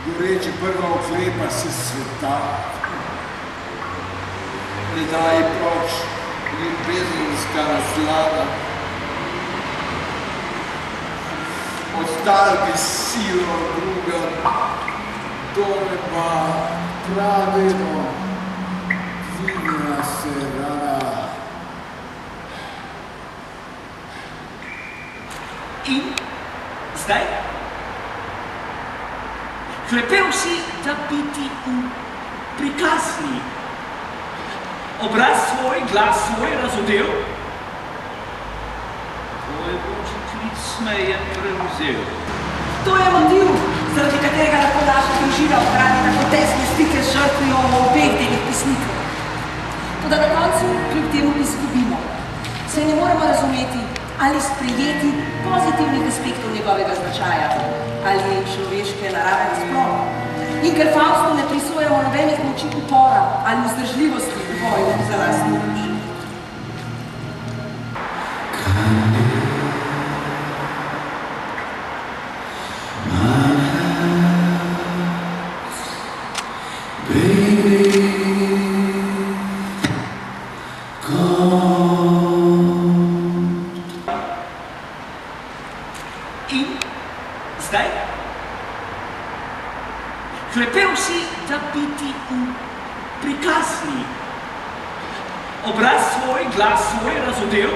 Goreče prva oklepa se sveta, ne daj proč ljubezenska razlada. Oddal bi silo druga, do neba pravimo, dvignila se rana. In zdaj? Hlepel si, da bi ti prikasni. Obraz svoj, glas svoj razodel? Tvoj oči klic smeje prevzel. To je motiv, zaradi katerega lahko naša družina ohrani tako tesne stike z žrtvijo v obeh delih pesnikov. Toda na koncu kljub temu izgubimo. Saj ne moremo razumeti ali sprejeti pozitivnih aspektov njegovega značaja ali človeške narave nasploh. In ker Faustu ne prisojamo nobenih moči upora ali vzdržljivosti v boju za lastno dušo. In zdaj? Hlepel si, da bi ti prikasni. Obraz svoj, glas svoj razodel?